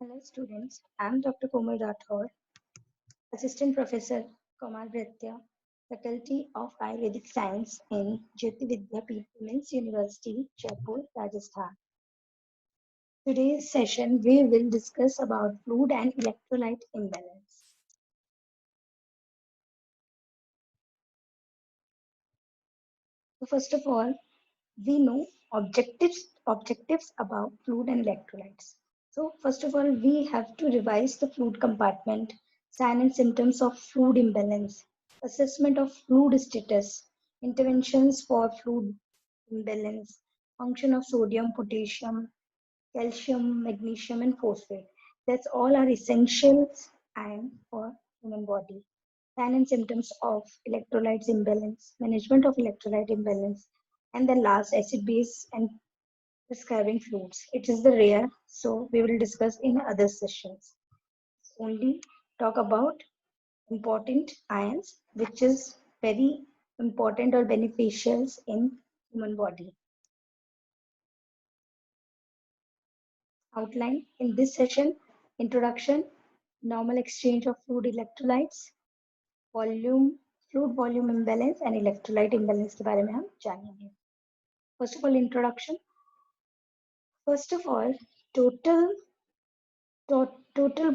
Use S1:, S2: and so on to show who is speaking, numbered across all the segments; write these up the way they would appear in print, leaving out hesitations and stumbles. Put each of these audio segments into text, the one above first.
S1: Hello students, I am Dr. Komal Rathore, Assistant Professor Kamal Bhatia, Faculty of Ayurvedic Science in Jyoti Vidyapeeth Women's University, Jaipur, Rajasthan. Today's session we will discuss about fluid and electrolyte imbalance. So first of all, we know objectives about fluid and electrolytes. So first of all, we have to revise the fluid compartment, sign and symptoms of fluid imbalance, assessment of fluid status, interventions for fluid imbalance, function of sodium, potassium, calcium, magnesium, and phosphate. That's all are essentials and for human body. Sign and symptoms of electrolytes imbalance, management of electrolyte imbalance, and the last acid base and prescribing fluids. It is the rare, so we will discuss in other sessions. Only talk about important ions, which is very important or beneficial in human body. Outline in this session: introduction, normal exchange of fluid electrolytes, volume, fluid volume imbalance and electrolyte imbalance के बारे में हम जानेंगे. First of all, introduction. First of all, total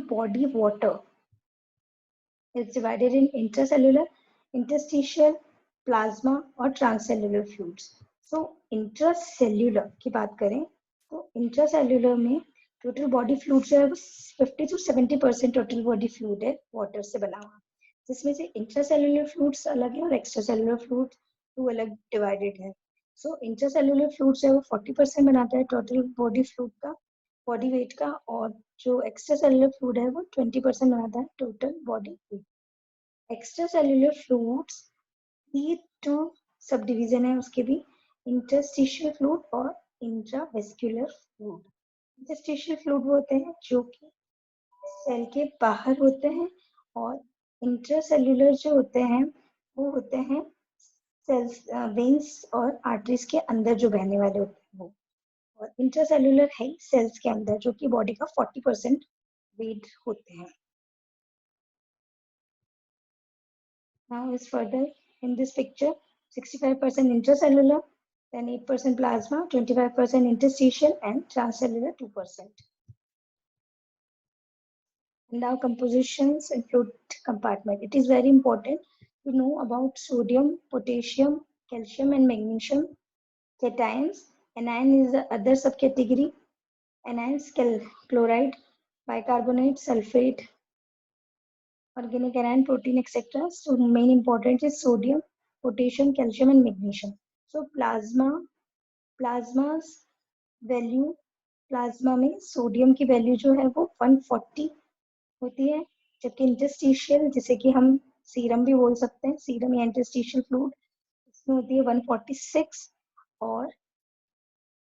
S1: body water is divided in intracellular, interstitial, plasma और transcellular fluids. So intracellular की बात करें तो intracellular में total body fluid जो है 50 to 70% total body fluid है water से बना हुआ, जिसमें से intracellular fluids अलग है और extracellular fluids दो अलग divided है. So intracellular fluids है वो 40% बनाता है total body fluid का, body weight का, और जो extracellular fluid है वो 20% बनाता है total body weight. Extracellular fluids ये टू सब डिवीजन है उसके भी, इंटरस्टिशियल फ्लूइड और इंट्रावेस्कुलर फ्लूइड. इंटरस्टिशियल फ्लूइड वो होते हैं जो कि सेल के बाहर होते हैं, और इंट्रासेल्युलर जो होते हैं वो होते हैं सेल्स, वेन्स और आर्टरीज के अंदर जो बहने वाले होते हैं वो, और इंट्रासेल्युलर है सेल्स के अंदर जो कि बॉडी का 40% वेट होते हैं. Now is further in this picture, 65% intracellular, then 8% plasma, 25% interstitial, and transcellular 2%. Now compositions and fluid compartment. It is very important to know about sodium, potassium, calcium, and magnesium cations. Anion is the other subcategory. Anions, chloride, bicarbonate, sulfate, organic anion, protein, etc. So main important is sodium, potassium, calcium, and magnesium. So plasma's value, plasma में sodium की value जो है वो 140 होती है, जबकि interstitial, जिसे कि हम सीरम भी बोल सकते हैं, सीरम या इंटरस्टिशियल फ्लूइड, इसमें होती है 146, और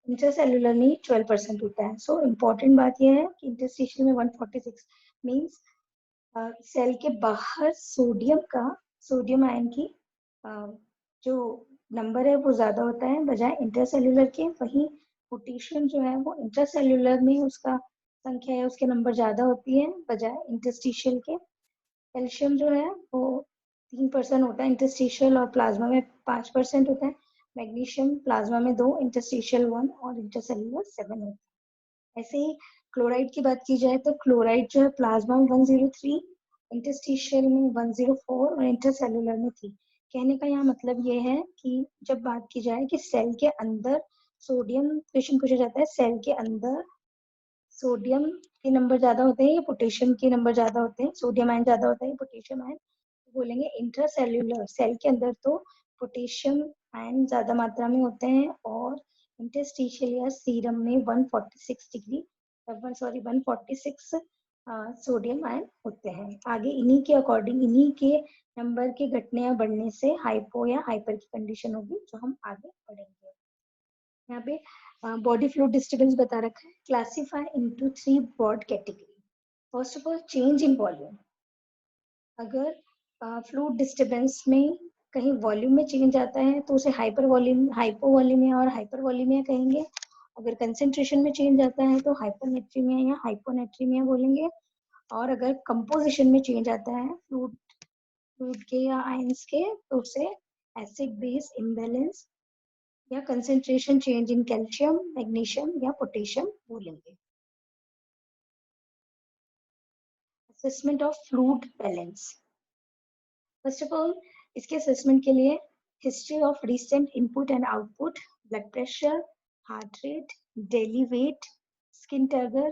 S1: इंटरसेल्युलर में 12% होता है. सो इम्पोर्टेंट बात यह है कि इंटरस्टिशियल में 146 मीन्स सेल के बाहर सोडियम आयन की जो नंबर है वो ज्यादा होता है बजाय इंटरसेल्युलर के. वहीं पोटेशियम जो है वो इंटरसेल्युलर में उसका संख्या है उसके नंबर ज्यादा होती है बजाय इंटरस्टिशियल के. कैल्शियम जो है वो 3% होता है इंटरस्टिशियल और प्लाज्मा में 5% होता है. मैग्नीशियम प्लाज्मा में 2, इंटरस्टिशियल 1 और इंटरसेल्युलर 7 होता है. ऐसे ही क्लोराइड की बात की जाए तो क्लोराइड जो है प्लाज्मा में 103, इंटरस्टिशियल में 104 और इंटरसेल्युलर में 3. कहने का यहाँ मतलब ये है कि जब बात की जाए कि सेल के अंदर सोडियम, क्वेश्चन पूछा जाता है सेल के अंदर सोडियम के नंबर ज्यादा होते हैं या पोटेशियम के नंबर ज्यादा होते हैं, सोडियम आयन ज्यादा होता है पोटेशियम आयन, तो बोलेंगे इंट्रासेल्युलर, सेल के अंदर तो पोटेशियम आयन ज्यादा मात्रा में होते हैं, और इंटरस्टिशियल या सीरम में 146 सोडियम आयन होते हैं. आगे इन्हीं के अकॉर्डिंग, इन्हीं के नंबर के घटने या बढ़ने से हाइपो या हाइपर की कंडीशन होगी जो हम आगे पढ़ेंगे. यहाँ पे बॉडी फ्लूइड डिस्टर्बेंस बता रखा है. Classify into 3 broad category. First of all, change in volume. अगर फ्लूइड डिस्टर्बेंस में कहीं वॉल्यूम में चेंज आता है तो उसे हाइपो वॉल्यूमिया और हाइपर वॉल्यूमिया कहेंगे. अगर कंसेंट्रेशन में चेंज आता है तो हाइपरनेट्रीमिया या हाइपोनेट्रीमिया बोलेंगे, और अगर कंपोजिशन में चेंज आता है फ्लूइड के या आयंस के तो उसे एसिड बेस इम्बैलेंस या concentration change in calcium, magnesium या पोटेशियम बोलेंगे। Assessment of fluid balance. First of all इसके असेसमेंट के लिए history of recent input and output, blood pressure, heart rate, daily weight, skin turgor,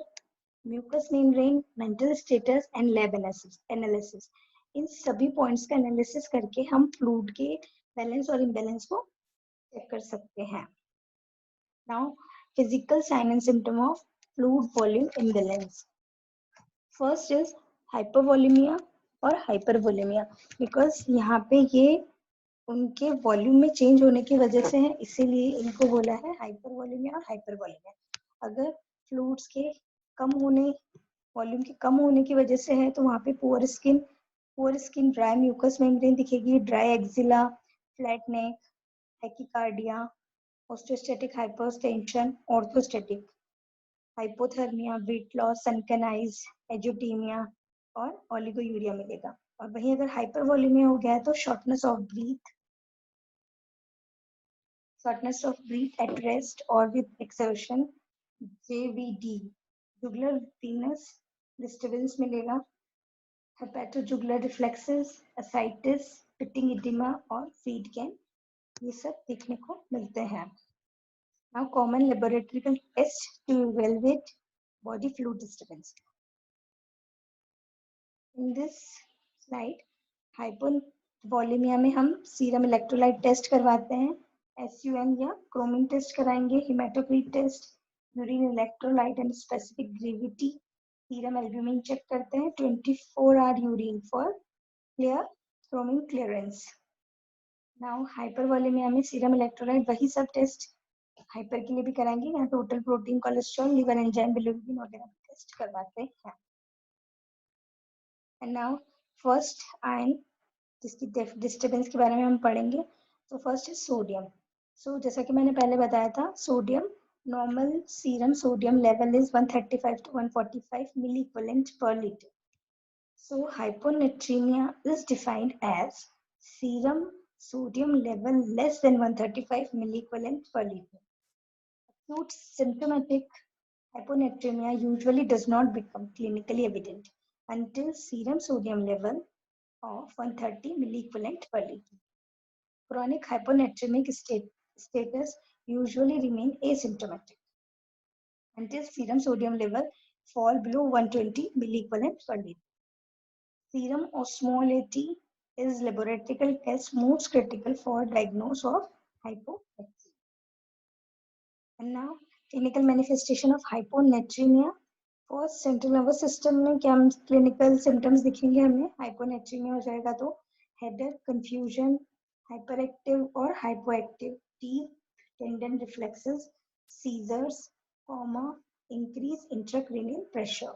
S1: mucous membrane, mental status and lab analysis, इन सभी points का analysis करके हम fluid के balance और इम्बैलेंस को चेक कर सकते हैं। Now physical sign and symptom of fluid volume imbalance. First is hypervolaemia और हाइपरवॉल्यूमिया, बिकॉज यहाँ पे ये उनके वॉल्यूम में चेंज होने की वजह से है, इसीलिए इनको बोला है हाइपरवॉल्यूमिया और हाइपरवॉल्यूमिया। अगर फ्लूइड्स के कम होने, वॉल्यूम के कम होने की वजह से है तो वहाँ पे poor skin, dry mucous membrane दिखेगी, dry axilla, flat neck, tachycardia, orthostatic hypertension, orthostatic hypothermia, weight loss, sunken eyes, azotaemia और ओलिगोयूरिया मिलेगा। और वहीं अगर हाइपरवॉल्यूमिया हो गया है तो shortness of breath at rest और with exertion, JVD, jugular venous disturbance मिलेगा, hepatojugular reflexes, ascites, pitting oedema और फीड कैन, ये सब देखने को मिलते हैं। Now common laboratory tests to evaluate body fluid disturbance. In this slide, हाइपोवॉल्यूमिया में हम सीरम इलेक्ट्रोलाइट टेस्ट करवाते हैं, SUN या क्रोमिन टेस्ट कराएंगे, haematocrit test, urine electrolyte and specific gravity, serum albumin check करते हैं, 24-hour urine for clear creatinine clearance. Now hypervolaemia में serum electrolyte वही सब टेस्ट हाइपर के लिए भी कराएंगे, यहाँ total protein, cholesterol, liver enzyme, bilirubin वगैरह टेस्ट करवाते हैं। एंड नाउ फर्स्ट आयन जिसकी डिस्टर्बेंस के बारे में हम पढ़ेंगे, तो फर्स्ट है सोडियम। सो जैसा कि मैंने पहले बताया था, sodium normal serum sodium level is 135 to 145 milliequivalent per litre. So hyponatremia is defined as serum sodium level less than 135 milliequivalent per liter. Acute symptomatic hyponatremia usually does not become clinically evident until serum sodium level of 130 milliequivalent per liter. Chronic hyponatremic status usually remain asymptomatic until serum sodium level fall below 120 milliequivalent per liter. Serum osmolality is laboratory test most critical for diagnosis of hyponatremia. And now clinical manifestation of hyponatremia. First central nervous system में क्या clinical symptoms दिखेंगे हमें hyponatraemia हो जाएगा तो headache, confusion, hyper active और hypoactive, deep, tendon reflexes, seizures, coma, increase intracranial pressure.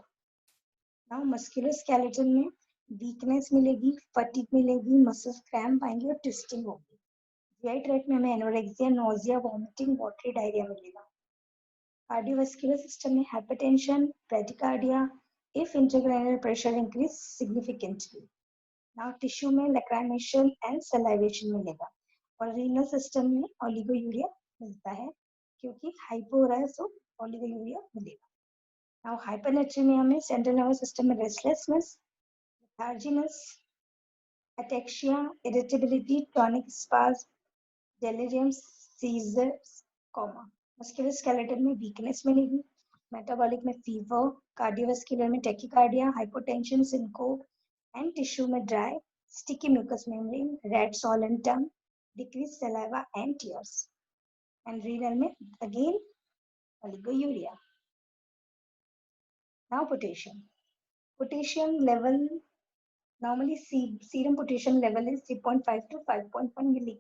S1: Now musculoskeletal में weakness मिलेगी, फटीग मिलेगी, मसल्स क्रैम्प आएंगे और ट्विस्टिंग होगी। जीआई ट्रैक्ट में हमें anorexia, nausea, vomiting, watery diarrhoea मिलेगा। कार्डियोवास्कुलर सिस्टम में hypertension, bradycardia if intracranial pressure increase significantly. Now tissue में लैक्राइमेशन एंड सलाइवेशन मिलेगा और रीनल सिस्टम में ओलिगोयूरिया मिलता है, क्योंकि हाइपो हो रहा है तो ओलिगोयूरिया मिलेगा। Now hypernatremia में सेंट्रल नर्वस सिस्टम में restlessness, letharginess, ataxia, irritability, tonic spasm, delirium, seizures, coma. Musculoskeletal में वीकनेस मिलेगी, मेटाबॉलिक में फीवर, कार्डियोवास्कुलर में tachycardia, hypotension, syncope and tissue में dry sticky mucous membrane, red swollen tongue, decreased saliva and tears. And renal में again oligouria. Now potassium level, normally serum potassium level is 3.5 to 5.1 milli.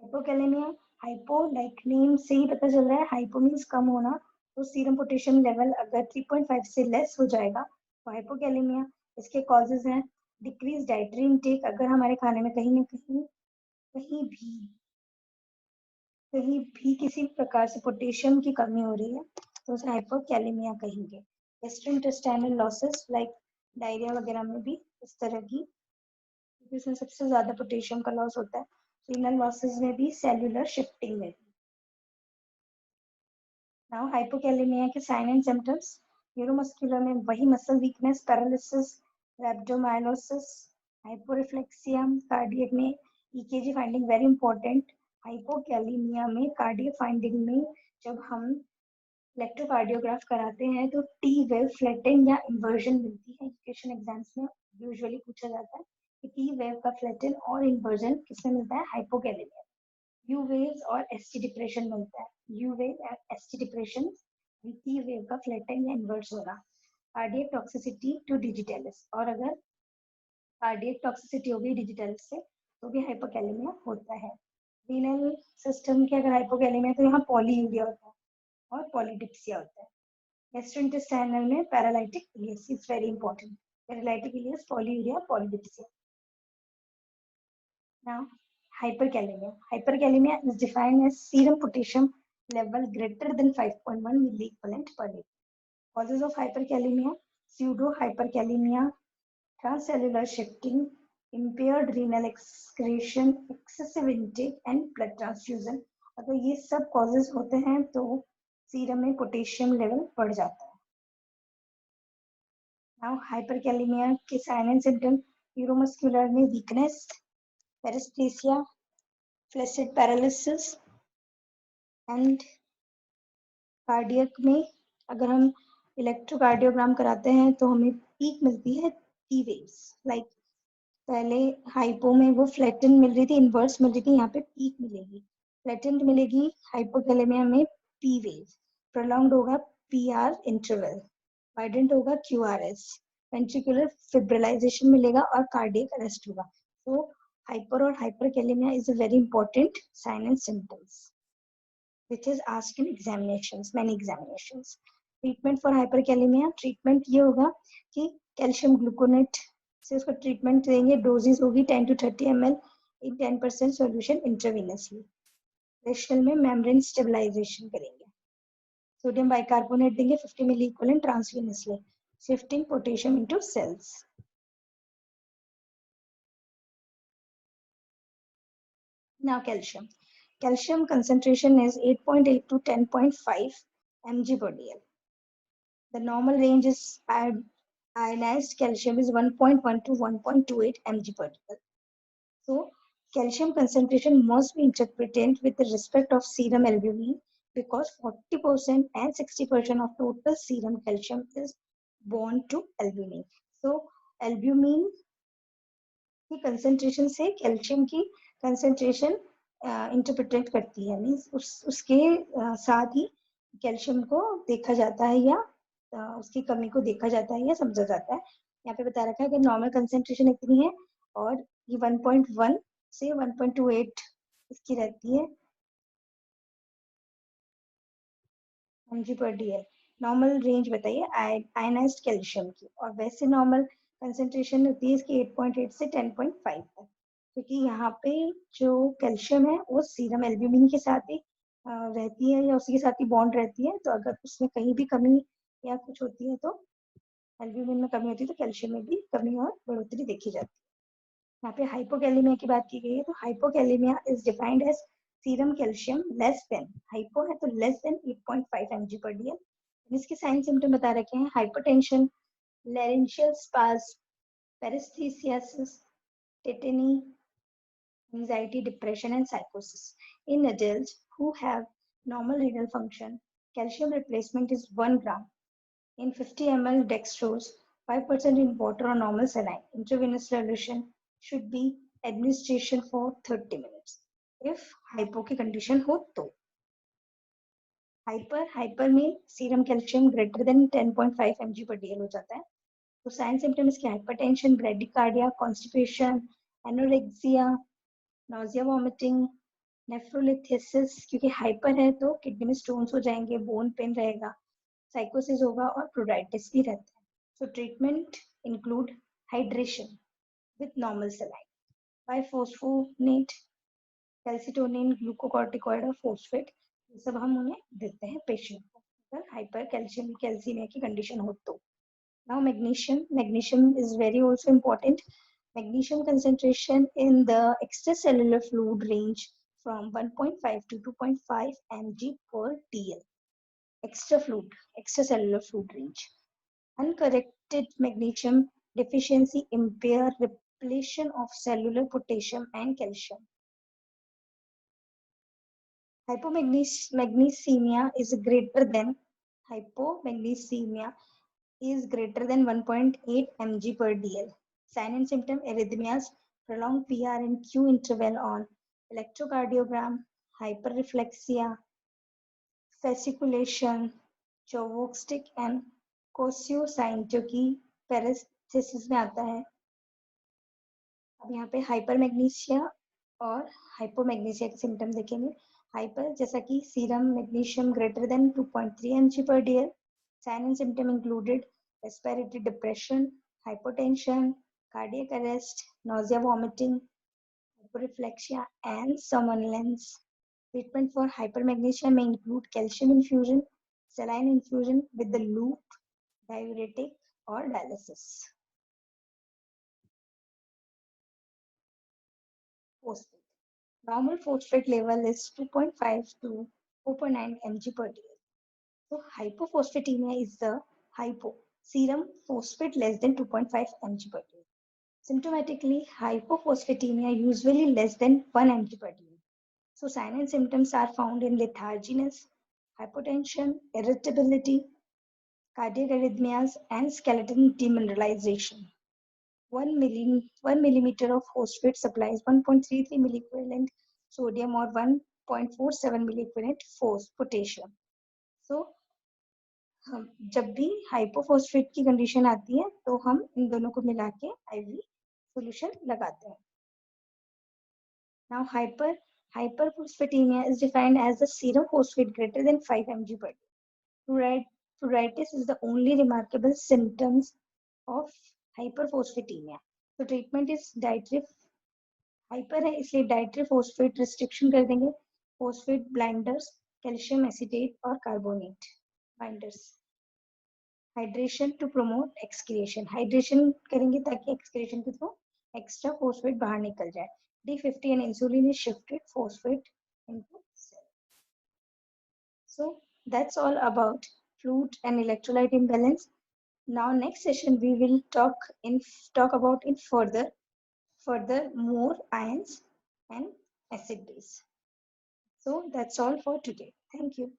S1: Hypokalemia, hypo like name से ही पता चल रहा है, hypo means कम होना, तो serum potassium level अगर 3.5 से लेस हो जाएगा तो हाइपोकैलेमिया। इसके कॉजेज हैं डिक्रीज डाइटरी इनटेक, अगर हमारे खाने में कहीं ना कहीं भी कहीं भी किसी प्रकार से पोटेशियम की कमी हो रही है तो उसे हाइपोकैलेमिया कहेंगे। गैस्ट्रोइंटेस्टाइनल लॉसेस लाइक डायरिया वगैरह में भी इस तरह की, इसमें सबसे ज्यादा पोटेशियम का लॉस होता है। रीनल लॉसेस में भी, सेल्यूलर शिफ्टिंग में भी। नाउ हाइपोकैलेमिया के साइन एंड सिम्टम्स। न्यूरोमस्कुलर में वही मसल वीकनेस, पैरालिसिस, रैप्डोमायोलोसिस, हाइपोरिफ्लेक्सिया। कार्डियक में EKG finding very important. Hypokalemia में कार्डियक फाइंडिंग में जब हम इलेक्ट्रोकार्डियोग्राफ कराते हैं तो टी वेव फ्लैटन या इन्वर्जन मिलती है। एजुकेशन एग्जाम्स में यूजुअली पूछा जाता है कि टी वेव का फ्लैटन और इन्वर्जन किसमें मिलता है? हाइपोकैलेमिया। यू वेव्स और एसटी डिप्रेशन मिलता है। यू वेव और एसटी डिप्रेशन, टी वेव का फ्लैटन या इन्वर्स होना। कार्डियक टॉक्सिसिटी टू डिजिटलिस, और अगर कार्डियक टॉक्सिसिटी हो गई डिजिटलिस से तो भी हाइपोकैलेमिया होता है। रीनल सिस्टम के अगर हाइपोकैलेमिया तो यहाँ पॉलीयूरिया होता है और पॉलीडिप्सिया होता है। गैस्ट्रोइंटेस्टाइनल में paralytic ileus is very important. Paralytic ileus, polyuria, polydipsia. Now, hyperkalemia. Hyperkalemia is defined as serum potassium level greater than 5.1 milliequivalent per liter. Causes of hyperkalemia: pseudo hyperkalemia, transcellular shifting, impaired renal excretion, excessive intake and blood transfusion. अगर ये सब causes होते हैं तो serum में potassium level बढ़ जाता है। Now, hyperkalemia के साइन एंड सिम्टम: न्यूरोमस्कुलर में weakness, paraesthesia, flaccid paralysis and cardiac में अगर हम इलेक्ट्रोकार्डियोग्राम कराते हैं तो हमें पीक मिलती है टी वेव्स। लाइक पहले हाइपो में वो फ्लैटन मिल रही थी, इन्वर्स मिल रही थी, यहाँ पे पीक मिलेगी, फ्लैटन मिलेगी। हाइपोकैलेमिया में पी वेव, प्रोलॉन्ग्ड होगा पी आर इंटरवल, वाइडेंट होगा Q R S, ventricular fibrillization मिलेगा और कार्डियक अरेस्ट होगा। तो हाइपर और hyperkalemia is a very important sign and symptoms which is asked in examinations, many examinations. Treatment for hyperkalemia, treatment ये होगा कि calcium gluconate से उसको ट्रीटमेंट देंगे। डोजेस होगी 10 to 30 ml in 10% solution intravenously. Rationale में मेम्ब्रेन स्टेबलाइजेशन करेंगे। Sodium bicarbonate देंगे 50 milliequivalent intravenously, shifting potassium into cells. Now calcium. Calcium concentration is 8.8 to 10.5 mg per dl. The normal range is ionized calcium is 1.1 to 1.28 mg per dl. So calcium concentration must be interpreted with the respect of serum albumin because 40% and 60% of total serum calcium is bound to albumin. So albumin की concentration से calcium की concentration interpret करती है। Means उसके साथ ही calcium को देखा जाता है या उसकी कमी को देखा जाता है या समझा जाता है। यहाँ पे बता रखा है कि नॉर्मल कंसेंट्रेशन इतनी है और ये 1.1 से 1.28 इसकी रहती है mg पर dl। नॉर्मल रेंज बताइए आयनाइज्ड कैल्शियम की, और वैसे नॉर्मल कंसेंट्रेशन होती है इसकी 8.8 से 10.5 तक, क्योंकि यहाँ पे जो कैल्शियम है वो सीरम एल्ब्यूमिन के साथ ही रहती है या उसी के साथ ही बॉन्ड रहती है। तो अगर उसमें कहीं भी कमी या कुछ होती है तो एल्ब्यूमिन में कमी होती है तो कैल्शियम में भी कमी और बढ़ोतरी देखी जाती है। यहाँ पे हाइपोकैलेमिया की बात की गई है तो hypokalemia is defined as serum calcium less than, hypo है तो less than 8.5 mg per dl। इसके साइन सिम्टम बता रखे हैं: hypertension, laryngeal spasm, paresthesias, tetany, anxiety, depression, and psychosis. In adults who have normal renal function, calcium replacement is 1 gram in 50 ml dextrose, 5% in water or normal saline. Intravenous solution should be administration for 30 minutes. If hypo की condition हो तो hyper में serum calcium greater than 10.5 mg per dl हो जाता है। तो sign symptom इसके hypertension, bradycardia, constipation, anorexia, nausea, vomiting, nephrolithiasis, क्योंकि हाइपर है तो किडनी में स्टोन्स हो जाएंगे, बोन पेन रहेगा, साइकोसिस होगा और प्रोडाइटिस भी रहता है। So treatment include hydration with normal saline, bisphosphonate calcitonin, glucocorticoid और फोस्फेट, ये सब हम उन्हें देते हैं पेशेंट को अगर हाइपर कैल्सीमिया की कंडीशन हो तो. Now magnesium is very also important. Magnesium concentration in the extracellular fluid range from 1.5 to 2.5 mg per dl. Extracellular fluid range. Uncorrected magnesium deficiency impair repletion of cellular potassium and calcium. Hypomagnesemia is greater than 1.8 mg per dl. Sign and symptom arrhythmias, prolonged PR and Q interval on electrocardiogram, hyperreflexia, fasciculation, Chauveau-Stick and Cosio sign जो कि पैरेस्थेसिस में आता है. अब यहाँ पे हाइपरमैग्नीसिया और हाइपोमैग्नीसिया के सिम्टम देखेंगे. हाइपर जैसा कि serum magnesium greater than 2.3 mg per dl. Sign and symptom included respiratory depression, hypotension, cardiac arrest, nausea, vomiting, hyperreflexia, and somnolence. Treatment for hypermagnesia may include calcium infusion, saline infusion with the loop, diuretic, or dialysis. Phosphate. Normal phosphate level is 2.5 to 4.9 mg per dl. So hypophosphatemia is the hypo serum phosphate less than 2.5 mg per dl. Symptomatically, hypophosphatemia usually less than 1 mg per dl. So signs and symptoms are found in letharginess, hypotension, irritability, cardiac arrhythmias, and skeletal demineralization. 1 millimeter of phosphate supplies 1.33 milliequivalent sodium or 1.47 milliequivalent potassium. So जब भी हाइपोफॉस्फेट की condition आती है तो हम इन दोनों को मिला के IV सॉल्यूशन लगाते हैं. Now hyperphosphatemia is defined as the serum phosphate greater than 5 mg per day. Pruritus is the only remarkable symptoms of hyperphosphatemia. So treatment is dietary. Hyper है इसलिए डाइटरी फोस्फेट रिस्ट्रिक्शन कर देंगे. Phosphate blinders, calcium acetate और carbonate binders. Hydration to promote excretion, hydration करेंगे ताकि excretion के through extra phosphate बाहर निकल जाए. D50 and insulin is shifted phosphate into cell. So that's all about fluid and electrolyte imbalance. Now next session we will talk about in further more ions and acid base. So that's all for today. Thank you.